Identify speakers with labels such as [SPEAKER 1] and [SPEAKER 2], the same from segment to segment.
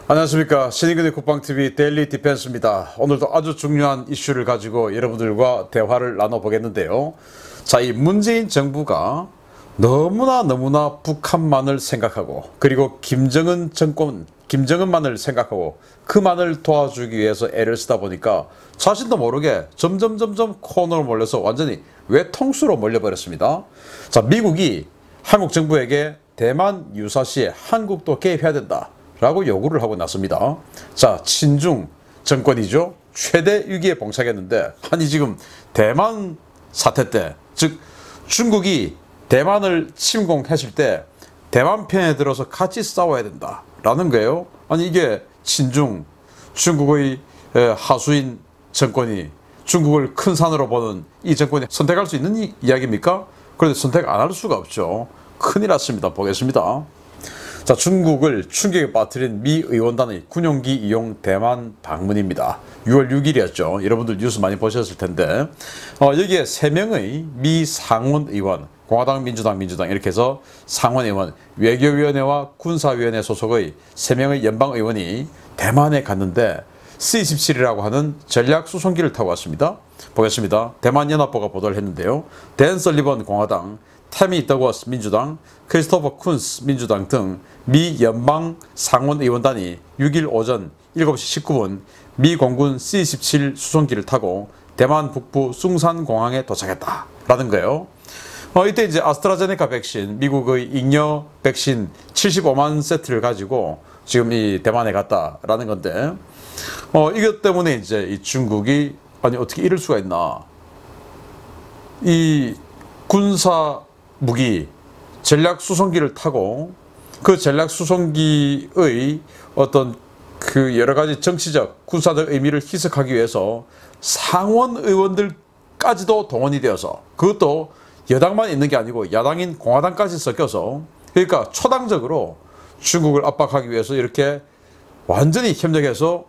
[SPEAKER 1] 안녕하십니까. 신인근의 국방TV 데일리 디펜스입니다. 오늘도 아주 중요한 이슈를 가지고 여러분들과 대화를 나눠보겠는데요. 자, 이 문재인 정부가 너무나 북한만을 생각하고, 그리고 김정은 정권, 김정은만을 생각하고 그만을 도와주기 위해서 애를 쓰다 보니까 자신도 모르게 점점 코너로 몰려서 완전히 외통수로 몰려버렸습니다. 자, 미국이 한국 정부에게 대만 유사시에 한국도 개입해야 된다 라고 요구를 하고 났습니다. 자, 친중 정권이죠. 최대 위기에 봉착했는데, 아니 지금 대만 사태 때, 즉 중국이 대만을 침공했을 때 대만 편에 들어서 같이 싸워야 된다 라는 거예요. 아니 이게 친중, 중국의 하수인 정권이 중국을 큰 산으로 보는 이 정권이 선택할 수 있는 이야기입니까? 그런데 선택 안 할 수가 없죠. 큰일 났습니다. 보겠습니다. 자, 중국을 충격에 빠뜨린 미 의원단의 군용기 이용 대만 방문입니다. 6월 6일이었죠. 여러분들 뉴스 많이 보셨을 텐데, 여기에 3명의 미 상원 의원, 공화당, 민주당 이렇게 해서 상원 의원, 외교위원회와 군사위원회 소속의 3명의 연방 의원이 대만에 갔는데 C-27이라고 하는 전략 수송기를 타고 왔습니다. 보겠습니다. 대만연합보가 보도를 했는데요. 댄 설리번 공화당, 태미 더거스 민주당, 크리스토퍼 쿤스 민주당 등 미 연방 상원 의원단이 6일 오전 7시 19분 미 공군 C-27 수송기를 타고 대만 북부 숭산 공항에 도착했다라는 거예요. 이때 이제 아스트라제네카 백신, 미국의 잉여 백신 75만 세트를 가지고 지금 이 대만에 갔다라는 건데, 이것 때문에 이제 이 중국이 아니 어떻게 이럴 수가 있나, 이 군사 무기 전략 수송기를 타고 그 전략 수송기의 어떤 그 여러 가지 정치적 군사적 의미를 희석하기 위해서 상원 의원들까지도 동원이 되어서, 그것도 여당만 있는 게 아니고 야당인 공화당까지 섞여서, 그러니까 초당적으로 중국을 압박하기 위해서 이렇게 완전히 협력해서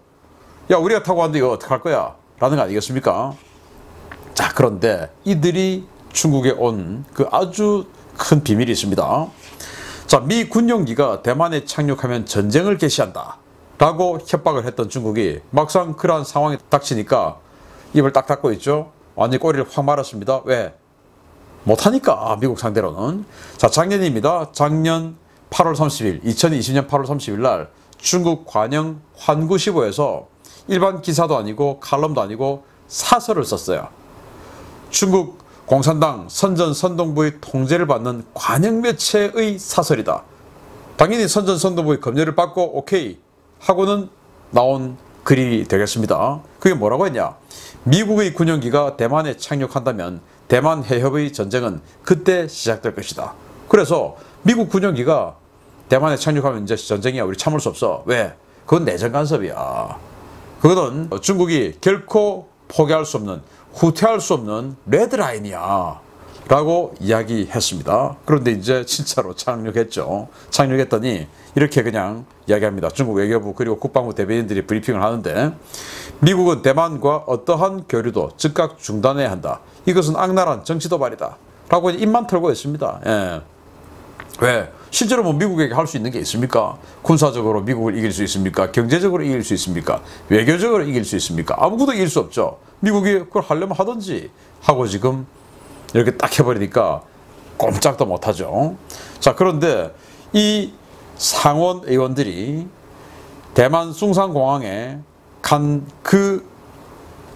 [SPEAKER 1] 야 우리가 타고 왔는데 이거 어떡할 거야 라는 거 아니겠습니까? 자, 그런데 이들이 중국에 온 그 아주 큰 비밀이 있습니다. 자, 미 군용기가 대만에 착륙하면 전쟁을 개시한다 라고 협박을 했던 중국이 막상 그러한 상황이 닥치니까 입을 딱 닫고 있죠. 완전히 꼬리를 확 말았습니다. 왜? 못하니까, 미국 상대로는. 자, 작년입니다. 작년 8월 30일, 2020년 8월 30일 날 중국 관영 환구시보에서 일반 기사도 아니고 칼럼도 아니고 사설을 썼어요. 중국 공산당 선전선동부의 통제를 받는 관영 매체의 사설이다. 당연히 선전선동부의 검열을 받고 오케이 하고는 나온 글이 되겠습니다. 그게 뭐라고 했냐? 미국의 군용기가 대만에 착륙한다면 대만 해협의 전쟁은 그때 시작될 것이다. 그래서 미국 군용기가 대만에 착륙하면 이제 전쟁이야, 우리 참을 수 없어. 왜? 그건 내정 간섭이야. 그거는 중국이 결코 포기할 수 없는, 후퇴할 수 없는 레드라인이야 라고 이야기했습니다. 그런데 이제 진짜로 착륙했죠. 착륙했더니 이렇게 그냥 이야기합니다. 중국 외교부 그리고 국방부 대변인들이 브리핑을 하는데, 미국은 대만과 어떠한 교류도 즉각 중단해야 한다. 이것은 악랄한 정치 도발이다 라고 입만 털고 있습니다. 예. 왜? 실제로 뭐 미국에게 할 수 있는 게 있습니까? 군사적으로 미국을 이길 수 있습니까? 경제적으로 이길 수 있습니까? 외교적으로 이길 수 있습니까? 아무것도 이길 수 없죠. 미국이 그걸 하려면 하든지 하고 지금 이렇게 딱 해버리니까 꼼짝도 못하죠. 자, 그런데 이 상원 의원들이 대만 숭산공항에 간 그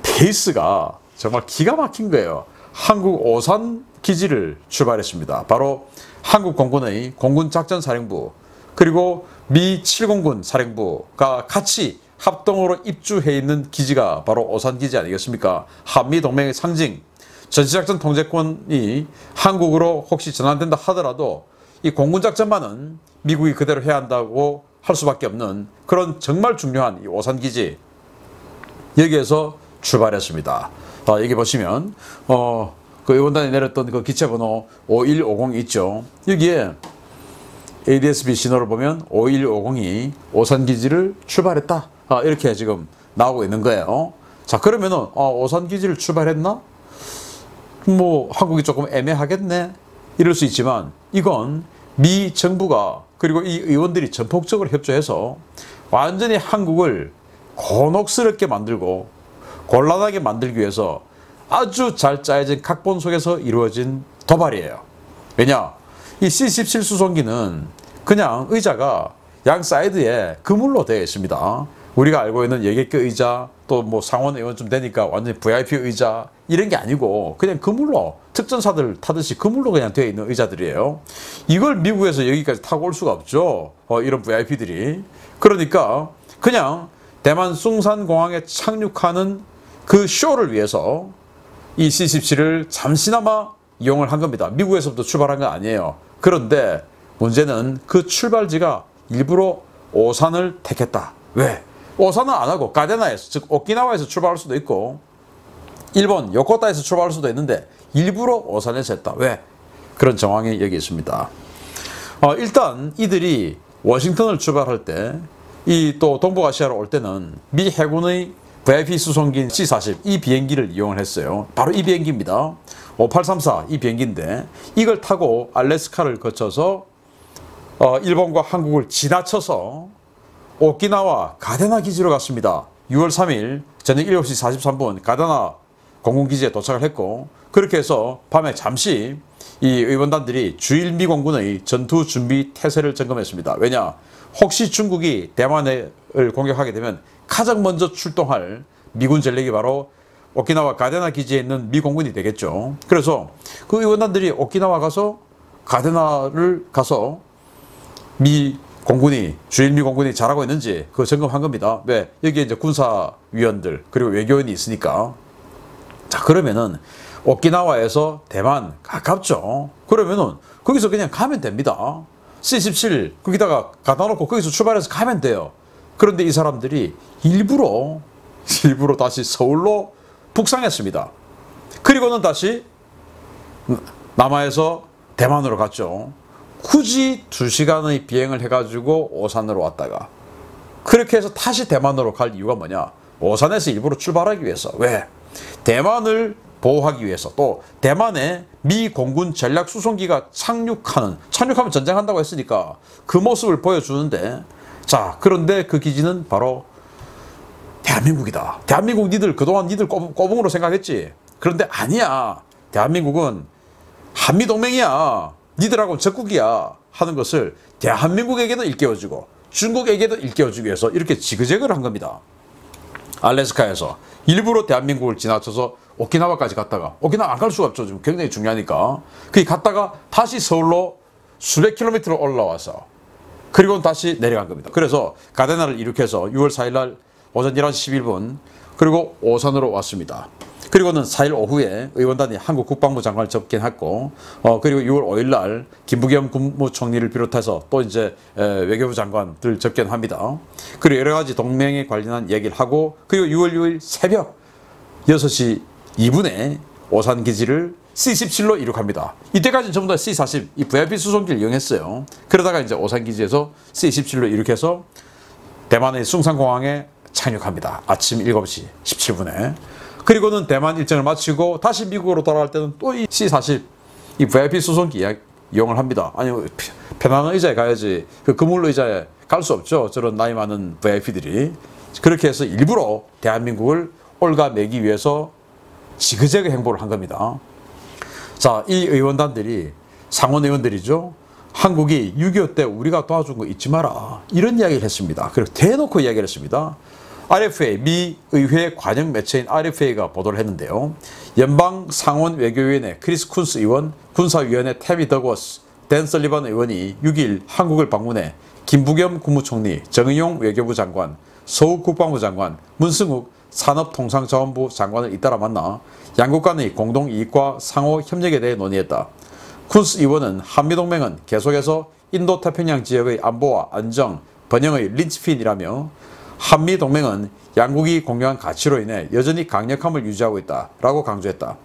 [SPEAKER 1] 페이스가 정말 기가 막힌 거예요. 한국 오산 기지를 출발했습니다. 바로 한국 공군의 공군작전사령부 그리고 미 7공군 사령부가 같이 합동으로 입주해 있는 기지가 바로 오산기지 아니겠습니까? 한미동맹의 상징, 전시작전 통제권이 한국으로 혹시 전환된다 하더라도 이 공군작전만은 미국이 그대로 해야 한다고 할 수밖에 없는 그런 정말 중요한 이 오산기지, 여기에서 출발했습니다. 여기 보시면 그 의원단이 내렸던 그 기체번호 5150 있죠. 여기에 ADS-B 신호를 보면 5150이 오산기지를 출발했다, 이렇게 지금 나오고 있는 거예요. 자, 그러면은 오산기지를 출발했나? 뭐 한국이 조금 애매하겠네 이럴 수 있지만, 이건 미 정부가 그리고 이 의원들이 전폭적으로 협조해서 완전히 한국을 곤혹스럽게 만들고 곤란하게 만들기 위해서 아주 잘 짜여진 각본 속에서 이루어진 도발이에요. 왜냐? 이 C-17 수송기는 그냥 의자가 양 사이드에 그물로 되어 있습니다. 우리가 알고 있는 여객기 의자, 또 뭐 상원 의원쯤 되니까 완전히 VIP 의자 이런 게 아니고 그냥 그물로, 특전사들 타듯이 그물로 그냥 되어 있는 의자들이에요. 이걸 미국에서 여기까지 타고 올 수가 없죠. 이런 VIP들이. 그러니까 그냥 대만 숭산공항에 착륙하는 그 쇼를 위해서 이 C-17을 잠시나마 이용을 한 겁니다. 미국에서부터 출발한 건 아니에요. 그런데 문제는 그 출발지가 일부러 오산을 택했다. 왜? 오산은 안 하고 가데나에서, 즉 오키나와에서 출발할 수도 있고 일본 요코타에서 출발할 수도 있는데 일부러 오산에서 했다. 왜? 그런 정황이 여기 있습니다. 일단 이들이 워싱턴을 출발할 때 이 또 동북아시아로 올 때는 미 해군의 VIP 수송기인 C-40 이 비행기를 이용을 했어요. 바로 이 비행기입니다. 5834 이 비행기인데 이걸 타고 알래스카를 거쳐서 일본과 한국을 지나쳐서 오키나와 가데나 기지로 갔습니다. 6월 3일 저녁 7시 43분 가데나 공군기지에 도착을 했고, 그렇게 해서 밤에 잠시 이 의원단들이 주일 미공군의 전투 준비 태세를 점검했습니다. 왜냐? 혹시 중국이 대만을 공격하게 되면 가장 먼저 출동할 미군 전력이 바로 오키나와 가데나 기지에 있는 미공군이 되겠죠. 그래서 그 의원단들이 오키나와 가서 가데나를 가서 미공군이, 주일 미공군이 잘하고 있는지 그거 점검한 겁니다. 왜? 여기에 이제 군사위원들 그리고 외교원이 있으니까. 자, 그러면은 오키나와에서 대만 가깝죠. 그러면은 거기서 그냥 가면 됩니다. C-17 거기다가 갖다 놓고 거기서 출발해서 가면 돼요. 그런데 이 사람들이 일부러 다시 서울로 북상했습니다. 그리고는 다시 남하에서 대만으로 갔죠. 굳이 2시간의 비행을 해가지고 오산으로 왔다가 그렇게 해서 다시 대만으로 갈 이유가 뭐냐? 오산에서 일부러 출발하기 위해서. 왜? 대만을 보호하기 위해서, 또 대만에 미 공군 전략 수송기가 착륙하면 전쟁한다고 했으니까 그 모습을 보여주는데, 자, 그런데 그 기지는 바로 대한민국이다. 대한민국 니들 그동안 니들 꼬붕으로 생각했지. 그런데 아니야. 대한민국은 한미동맹이야. 니들하고는 적국이야. 하는 것을 대한민국에게도 일깨워주고 중국에게도 일깨워주기 위해서 이렇게 지그재그를 한 겁니다. 알래스카에서 일부러 대한민국을 지나쳐서 오키나와까지 갔다가, 오키나와 안 갈 수가 없죠. 지금 굉장히 중요하니까. 거기 갔다가 다시 서울로 수백 킬로미터로 올라와서 그리고 다시 내려간 겁니다. 그래서 가데나를 이륙해서 6월 4일 날 오전 11시 11분 그리고 오산으로 왔습니다. 그리고는 4일 오후에 의원단이 한국 국방부 장관을 접견했고, 그리고 6월 5일 날 김부겸 국무총리를 비롯해서 또 이제 외교부 장관들 접견합니다. 그리고 여러 가지 동맹에 관련한 얘기를 하고, 그리고 6월 6일 새벽 6시 2분에 오산 기지를 C-17로 이륙합니다. 이때까지는 전부 다 C-40 이 VIP 수송기를 이용했어요. 그러다가 이제 오산 기지에서 C-17로 이륙해서 대만의 숭산공항에 착륙합니다. 아침 7시 17분에. 그리고는 대만 일정을 마치고 다시 미국으로 돌아갈 때는 또 이 C-40 이 VIP 수송기 이용을 합니다. 아니, 편안한 의자에 가야지 그 그물 의자에 갈 수 없죠. 저런 나이 많은 VIP들이. 그렇게 해서 일부러 대한민국을 올가매기 위해서 지그재그 행보를 한 겁니다. 자, 이 의원단들이 상원 의원들이죠. 한국이 6.25 때 우리가 도와준 거 잊지 마라. 이런 이야기를 했습니다. 그리고 대놓고 이야기를 했습니다. RFA, 미 의회 관영 매체인 RFA가 보도를 했는데요. 연방 상원 외교위원회 크리스 쿤스 의원, 군사위원회 태미 더거스, 댄 설리반 의원이 6일 한국을 방문해 김부겸 국무총리, 정의용 외교부 장관, 서욱 국방부 장관, 문승욱 산업통상자원부 장관을 잇따라 만나 양국 간의 공동이익과 상호 협력에 대해 논의했다. 쿤스 의원은 한미동맹은 계속해서 인도태평양 지역의 안보와 안정, 번영의 린치핀이라며 한미동맹은 양국이 공유한 가치로 인해 여전히 강력함을 유지하고 있다 라고 강조했다.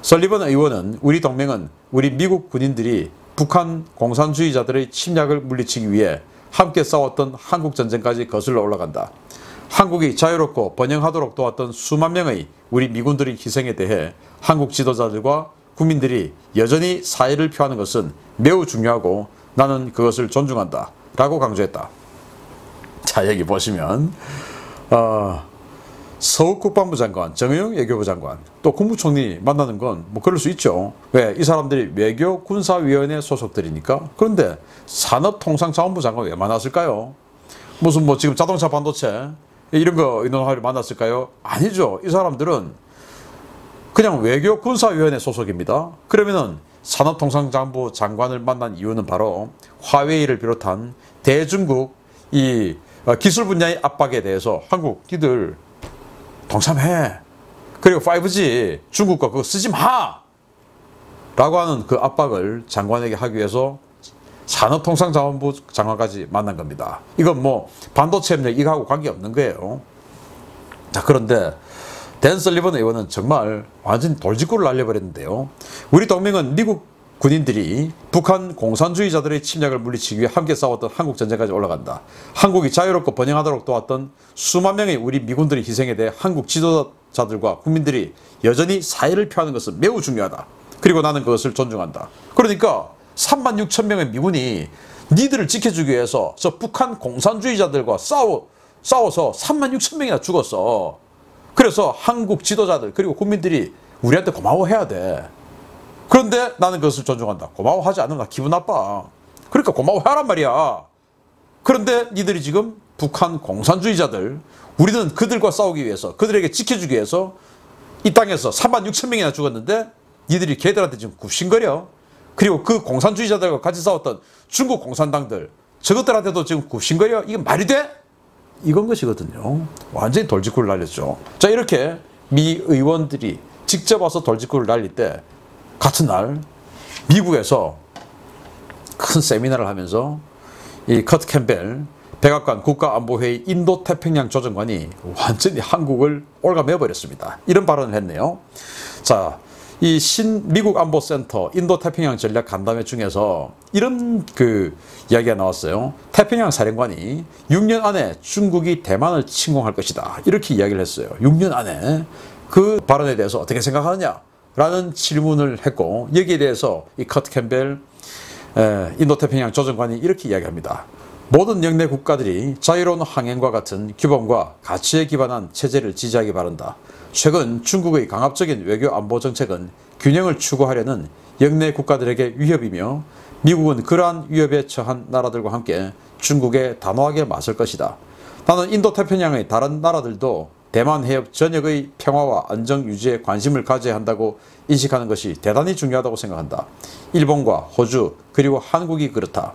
[SPEAKER 1] 설리번 의원은 우리 동맹은 우리 미국 군인들이 북한 공산주의자들의 침략을 물리치기 위해 함께 싸웠던 한국전쟁까지 거슬러 올라간다. 한국이 자유롭고 번영하도록 도왔던 수만 명의 우리 미군들의 희생에 대해 한국 지도자들과 국민들이 여전히 사의를 표하는 것은 매우 중요하고 나는 그것을 존중한다 라고 강조했다. 자, 여기 보시면 서욱 국방부 장관, 정의용 외교부 장관, 또 국무총리 만나는 건 뭐 그럴 수 있죠. 왜? 이 사람들이 외교군사위원회 소속들이니까. 그런데 산업통상자원부 장관 왜 만났을까요? 무슨 뭐 지금 자동차 반도체 이런 거 의논하려 만났을까요? 아니죠. 이 사람들은 그냥 외교군사위원회 소속입니다. 그러면은 산업통상자원부 장관을 만난 이유는 바로 화웨이를 비롯한 대중국 이 기술 분야의 압박에 대해서 한국 니들 동참해. 그리고 5G 중국 거 그거 쓰지 마! 라고 하는 그 압박을 장관에게 하기 위해서 산업통상자원부 장관까지 만난 겁니다. 이건 뭐 반도체 협력 이거하고 관계없는 거예요. 자, 그런데 댄 설리번 의원은 정말 완전 돌직구를 날려버렸는데요. 우리 동맹은 미국 군인들이 북한 공산주의자들의 침략을 물리치기 위해 함께 싸웠던 한국전쟁까지 올라간다. 한국이 자유롭고 번영하도록 도왔던 수만 명의 우리 미군들의 희생에 대해 한국 지도자들과 국민들이 여전히 사의를 표하는 것은 매우 중요하다. 그리고 나는 그것을 존중한다. 그러니까 36,000명의 미군이 니들을 지켜주기 위해서 저 북한 공산주의자들과 싸워서 36,000명이나 죽었어. 그래서 한국 지도자들 그리고 국민들이 우리한테 고마워해야 돼. 그런데 나는 그것을 존중한다. 고마워하지 않으면 나 기분 나빠. 그러니까 고마워하란 말이야. 그런데 니들이 지금 북한 공산주의자들, 우리는 그들과 싸우기 위해서, 그들에게 지켜주기 위해서 이 땅에서 36,000명이나 죽었는데 니들이 걔들한테 지금 굽신거려. 그리고 그 공산주의자들과 같이 싸웠던 중국 공산당들, 저것들한테도 지금 굽신거려. 이게 말이 돼? 이건 것이거든요. 완전히 돌직구를 날렸죠. 자, 이렇게 미 의원들이 직접 와서 돌직구를 날릴 때 같은 날 미국에서 큰 세미나를 하면서 이 커트 캠벨 백악관 국가안보회의 인도태평양 조정관이 완전히 한국을 올가매버렸습니다. 이런 발언을 했네요. 자, 이 미국 안보센터 인도태평양 전략 간담회 중에서 이런 그 이야기가 나왔어요. 태평양 사령관이 6년 안에 중국이 대만을 침공할 것이다. 이렇게 이야기를 했어요. 6년 안에. 그 발언에 대해서 어떻게 생각하느냐? 라는 질문을 했고, 여기에 대해서 이 커트 캠벨 인도태평양 조정관이 이렇게 이야기합니다. 모든 영내 국가들이 자유로운 항행과 같은 규범과 가치에 기반한 체제를 지지하기 바란다. 최근 중국의 강압적인 외교 안보 정책은 균형을 추구하려는 영내 국가들에게 위협이며 미국은 그러한 위협에 처한 나라들과 함께 중국에 단호하게 맞설 것이다. 나는 인도태평양의 다른 나라들도 대만 해협 전역의 평화와 안정 유지에 관심을 가져야 한다고 인식하는 것이 대단히 중요하다고 생각한다. 일본과 호주 그리고 한국이 그렇다.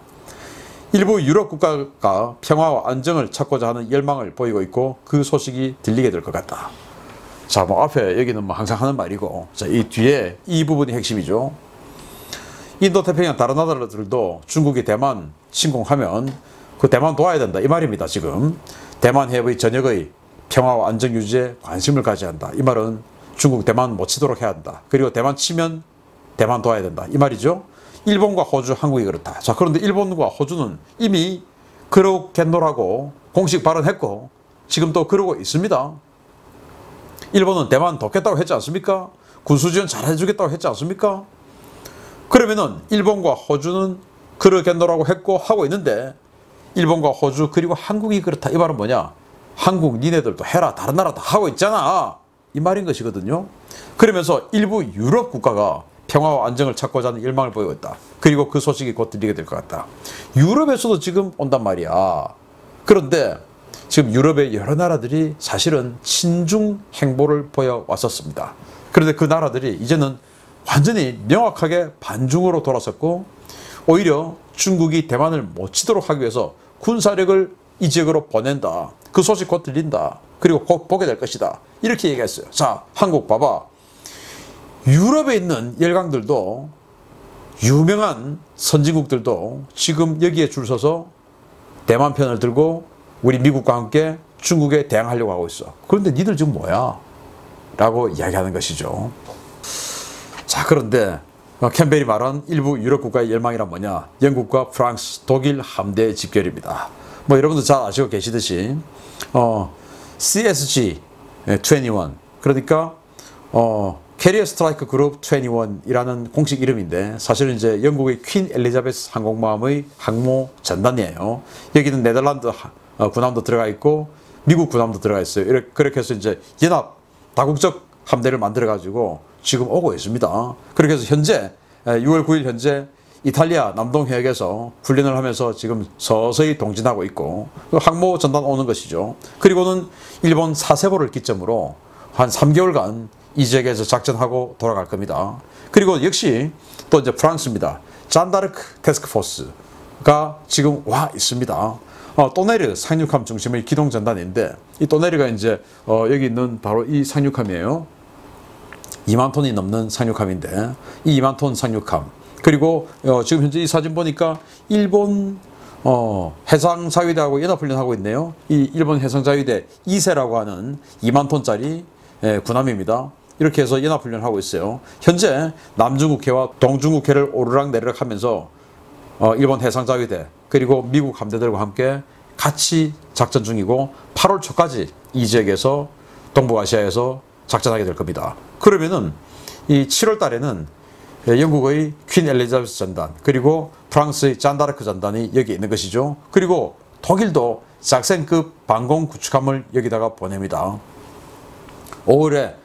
[SPEAKER 1] 일부 유럽 국가가 평화와 안정을 찾고자 하는 열망을 보이고 있고 그 소식이 들리게 될 것 같다. 자, 뭐 앞에 여기는 뭐 항상 하는 말이고, 자, 이 뒤에 이 부분이 핵심이죠. 인도태평양 다른 나라들도 중국이 대만 침공하면 그 대만 도와야 된다 이 말입니다. 지금 대만 해협의 전역의 평화와 안정 유지에 관심을 가져야 한다. 이 말은 중국 대만 못 치도록 해야 한다. 그리고 대만 치면 대만 도와야 된다. 이 말이죠. 일본과 호주, 한국이 그렇다. 자, 그런데 일본과 호주는 이미 그러겠노라고 공식 발언했고 지금 또 그러고 있습니다. 일본은 대만 돕겠다고 했지 않습니까? 군수지원 잘 해주겠다고 했지 않습니까? 그러면은 일본과 호주는 그러겠노라고 했고 하고 있는데 일본과 호주 그리고 한국이 그렇다. 이 말은 뭐냐? 한국 니네들도 해라. 다른 나라 다 하고 있잖아. 이 말인 것이거든요. 그러면서 일부 유럽 국가가 평화와 안정을 찾고자 하는 열망을 보이고 있다. 그리고 그 소식이 곧 들리게 될 것 같다. 유럽에서도 지금 온단 말이야. 그런데 지금 유럽의 여러 나라들이 사실은 친중 행보를 보여왔었습니다. 그런데 그 나라들이 이제는 완전히 명확하게 반중으로 돌아섰고 오히려 중국이 대만을 못 치도록 하기 위해서 군사력을 이 지역으로 보낸다. 그 소식 곧 들린다. 그리고 곧 보게 될 것이다. 이렇게 얘기했어요. 자, 한국 봐봐. 유럽에 있는 열강들도 유명한 선진국들도 지금 여기에 줄 서서 대만 편을 들고 우리 미국과 함께 중국에 대항하려고 하고 있어. 그런데 니들 지금 뭐야? 라고 이야기하는 것이죠. 자, 그런데 캠벨이 말한 일부 유럽 국가의 열망이란 뭐냐? 영국과 프랑스, 독일 함대 집결입니다. 뭐 여러분도 잘 아시고 계시듯이 CSG 21 그러니까 캐리어 스트라이크 그룹 21이라는 공식 이름인데 사실은 이제 영국의 퀸 엘리자베스 항공모함의 항모 전단이에요. 여기는 네덜란드 군함도 들어가 있고 미국 군함도 들어가 있어요. 그렇게 해서 이제 연합 다국적 함대를 만들어 가지고 지금 오고 있습니다. 그렇게 해서 현재 6월 9일 현재 이탈리아 남동 해역에서 훈련을 하면서 지금 서서히 동진하고 있고 항모 전단 오는 것이죠. 그리고는 일본 사세보를 기점으로 한 3개월간 이 지역에서 작전하고 돌아갈 겁니다. 그리고 역시 또 이제 프랑스입니다. 잔다르크 태스크포스가 지금 와 있습니다. 또네르 상륙함 중심의 기동 전단인데 이 또네르가 이제 여기 있는 바로 이 상륙함이에요. 2만 톤이 넘는 상륙함인데 이 2만 톤 상륙함 그리고 지금 현재 이 사진 보니까 일본 해상자위대하고 연합훈련하고 있네요. 이 일본 해상자위대 2세라고 하는 2만 톤짜리 군함입니다. 이렇게 해서 연합훈련하고 있어요. 현재 남중국해와 동중국해를 오르락내리락 하면서 일본 해상자위대 그리고 미국 함대들과 함께 같이 작전 중이고 8월 초까지 이 지역에서 동북아시아에서 작전하게 될 겁니다. 그러면은 이 7월 달에는 영국의 퀸 엘리자베스 전단 그리고 프랑스의 잔다르크 전단이 여기 있는 것이죠. 그리고 독일도 작센급 방공 구축함을 여기다가 보냅니다. 5월에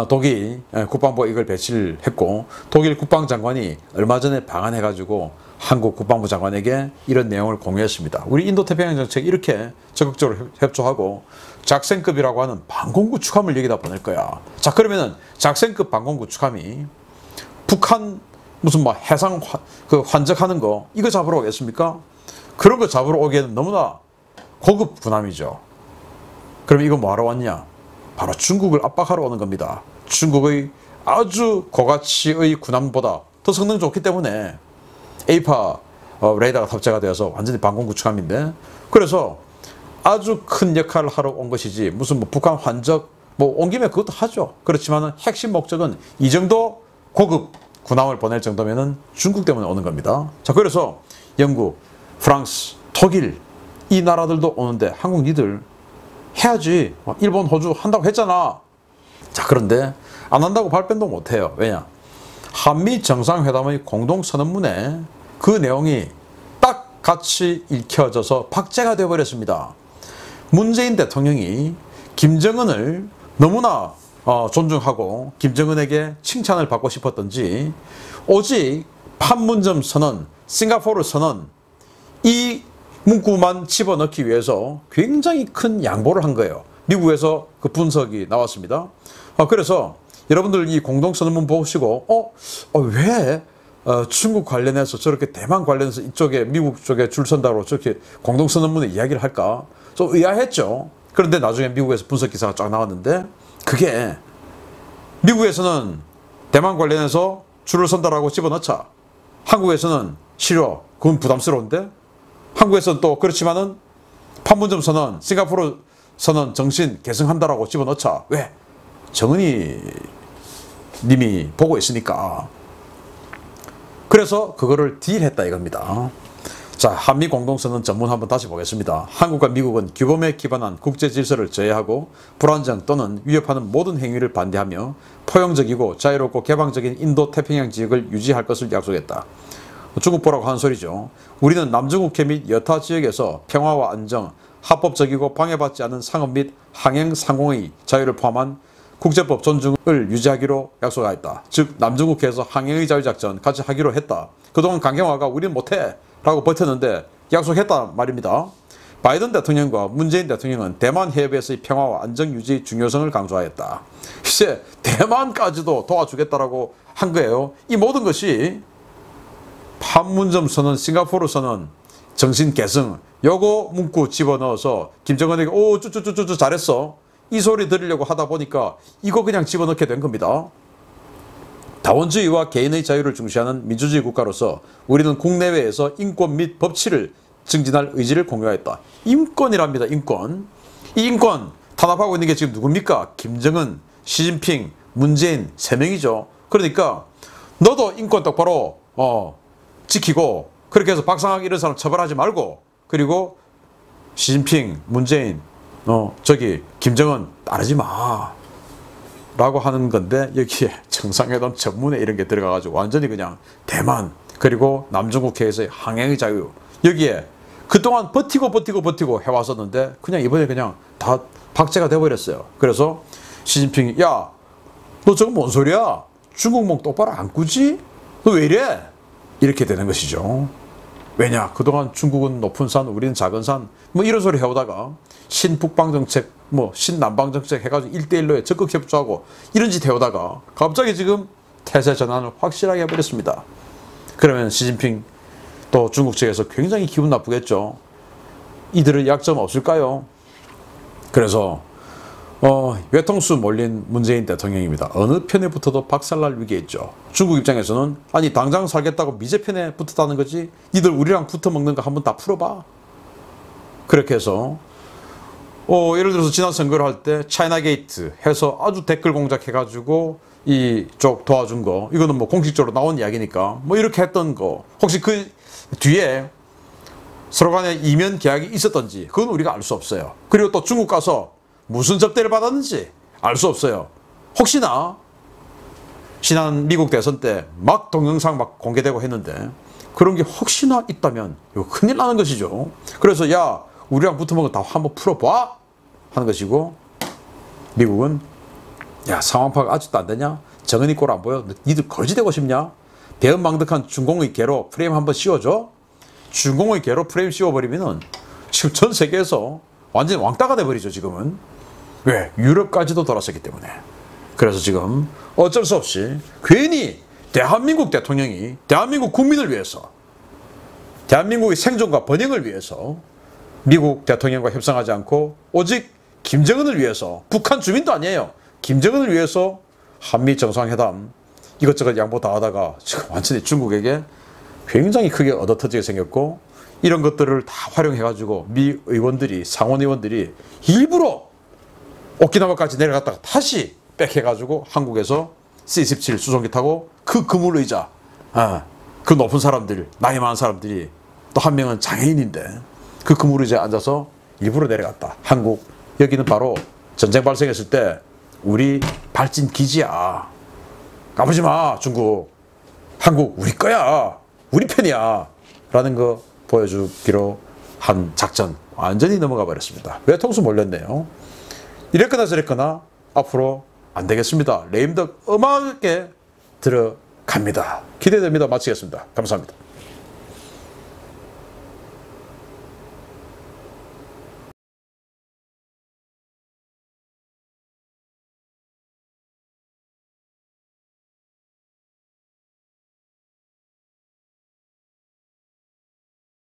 [SPEAKER 1] 독일 국방부가 이걸 배치를 했고 독일 국방장관이 얼마 전에 방한해가지고 한국 국방부 장관에게 이런 내용을 공유했습니다. 우리 인도태평양 정책 이렇게 적극적으로 협조하고 작센급이라고 하는 방공구축함을 여기다 보낼 거야. 자 그러면은 작센급 방공구축함이 북한 무슨 뭐 해상 환적하는 거 이거 잡으러 오겠습니까? 그런 거 잡으러 오기에는 너무나 고급 군함이죠. 그럼 이거 뭐하러 왔냐? 바로 중국을 압박하러 오는 겁니다. 중국의 아주 고가치의 군함보다 더 성능 좋기 때문에 에이파 레이더가 탑재가 되어서 완전히 방공구축함인데 그래서 아주 큰 역할을 하러 온 것이지 무슨 뭐 북한 환적 뭐 온 김에 그것도 하죠. 그렇지만 핵심 목적은 이 정도 고급 군함을 보낼 정도면은 중국 때문에 오는 겁니다. 자 그래서 영국, 프랑스, 독일 이 나라들도 오는데 한국 니들 해야지. 일본, 호주 한다고 했잖아. 자 그런데 안 한다고 발뺌도 못해요. 왜냐? 한미 정상회담의 공동선언문에 그 내용이 딱 같이 읽혀져서 박제가 되어버렸습니다. 문재인 대통령이 김정은을 너무나 존중하고 김정은에게 칭찬을 받고 싶었던지 오직 판문점 선언, 싱가포르 선언 이 문구만 집어넣기 위해서 굉장히 큰 양보를 한 거예요. 미국에서 그 분석이 나왔습니다. 그래서 여러분들 이 공동선언문 보시고 왜 중국 관련해서 저렇게 대만 관련해서 이쪽에 미국 쪽에 줄 선다고 저렇게 공동선언문에 이야기를 할까 좀 의아했죠. 그런데 나중에 미국에서 분석 기사가 쫙 나왔는데 그게 미국에서는 대만 관련해서 줄을 선다라고 집어넣자 한국에서는 싫어 그건 부담스러운데 한국에서는 또 그렇지만은 판문점 선언, 싱가포르 선언 정신 계승한다라고 집어넣자 왜? 정은이 님이 보고 있으니까. 그래서 그거를 딜했다 이겁니다. 자, 한미 공동선언 전문 한번 다시 보겠습니다. 한국과 미국은 규범에 기반한 국제 질서를 저해하고 불안정 또는 위협하는 모든 행위를 반대하며 포용적이고 자유롭고 개방적인 인도 태평양 지역을 유지할 것을 약속했다. 중국 보라고 하는 소리죠. 우리는 남중국해 및 여타 지역에서 평화와 안정, 합법적이고 방해받지 않은 상업 및 항행 상공의 자유를 포함한 국제법 존중을 유지하기로 약속하였다. 즉 남중국해에서 항행의 자유작전 같이 하기로 했다. 그동안 강경화가 우리는 못해 라고 버텼는데 약속했단 말입니다. 바이든 대통령과 문재인 대통령은 대만 해협에서의 평화와 안정 유지의 중요성을 강조하였다. 이제 대만까지도 도와주겠다라고 한 거예요. 이 모든 것이 판문점 선언, 싱가포르 선언, 정신 계승 요거 문구 집어넣어서 김정은에게 오 쭈쭈쭈쭈 잘했어 이 소리 들으려고 하다 보니까 이거 그냥 집어넣게 된 겁니다. 다원주의와 개인의 자유를 중시하는 민주주의 국가로서 우리는 국내외에서 인권 및 법치를 증진할 의지를 공유하였다. 인권이랍니다. 인권. 이 인권 탄압하고 있는 게 지금 누굽니까? 김정은, 시진핑, 문재인 3명이죠. 그러니까 너도 인권 똑바로 지키고 그렇게 해서 박상학 이런 사람 처벌하지 말고 그리고 시진핑, 문재인, 저기 김정은 따르지 마 라고 하는 건데 여기에 정상회담 전문에 이런 게 들어가가지고 완전히 그냥 대만 그리고 남중국해에서의 항행의 자유 여기에 그동안 버티고 해왔었는데 그냥 이번에 그냥 다 박제가 돼버렸어요. 그래서 시진핑이 야, 너 저거 뭔 소리야? 중국 목 똑바로 안 꾸지? 너 왜 이래? 이렇게 되는 것이죠. 왜냐? 그동안 중국은 높은 산, 우리는 작은 산, 뭐 이런 소리 해오다가 신북방 정책, 뭐 신남방 정책 해가지고 1대1로에 적극 협조하고 이런 짓 해오다가 갑자기 지금 태세 전환을 확실하게 해버렸습니다. 그러면 시진핑 또 중국 측에서 굉장히 기분 나쁘겠죠. 이들의 약점 없을까요? 그래서 외통수 몰린 문재인 대통령입니다. 어느 편에 붙어도 박살날 위기에 있죠. 중국 입장에서는 아니 당장 살겠다고 미제 편에 붙었다는 거지, 니들 우리랑 붙어먹는 거 한번 다 풀어봐. 그렇게 해서 예를 들어서 지난 선거를 할 때 차이나 게이트 해서 아주 댓글 공작해가지고 이쪽 도와준 거, 이거는 뭐 공식적으로 나온 이야기니까 뭐 이렇게 했던 거, 혹시 그 뒤에 서로 간에 이면 계약이 있었던지 그건 우리가 알 수 없어요. 그리고 또 중국 가서 무슨 접대를 받았는지 알 수 없어요. 혹시나 지난 미국 대선 때 막 동영상 막 공개되고 했는데 그런 게 혹시나 있다면 이거 큰일 나는 것이죠. 그래서 야, 우리랑 붙어먹은 거 다 한번 풀어봐 하는 것이고, 미국은 야, 상황 파악 아직도 안 되냐? 정은이 꼴 안 보여? 니들 거지되고 싶냐? 배은망덕한 중공의 개로 프레임 한번 씌워줘? 중공의 개로 프레임 씌워버리면은 지금 전 세계에서 완전 왕따가 돼버리죠, 지금은. 왜? 유럽까지도 돌았었기 때문에. 그래서 지금 어쩔 수 없이 괜히 대한민국 대통령이 대한민국 국민을 위해서, 대한민국의 생존과 번영을 위해서 미국 대통령과 협상하지 않고 오직 김정은을 위해서, 북한 주민도 아니에요, 김정은을 위해서 한미 정상회담 이것저것 양보 다 하다가 지금 완전히 중국에게 굉장히 크게 얻어터지게 생겼고, 이런 것들을 다 활용해가지고 미 의원들이, 상원 의원들이 일부러 오키나와까지 내려갔다가 다시 백해가지고 한국에서 C-17 수송기 타고 그 그물의자, 그 높은 사람들, 나이 많은 사람들이, 또 한 명은 장애인인데 그 그물의자에 앉아서 일부러 내려갔다. 한국, 여기는 바로 전쟁 발생했을 때 우리 발진 기지야. 까부지 마, 중국. 한국 우리 거야. 우리 편이야. 라는 거 보여주기로 한 작전 완전히 넘어가 버렸습니다. 외통수 몰렸네요. 이랬거나 저랬거나 앞으로 안 되겠습니다. 레임덕 음악에 들어갑니다. 기대됩니다. 마치겠습니다. 감사합니다.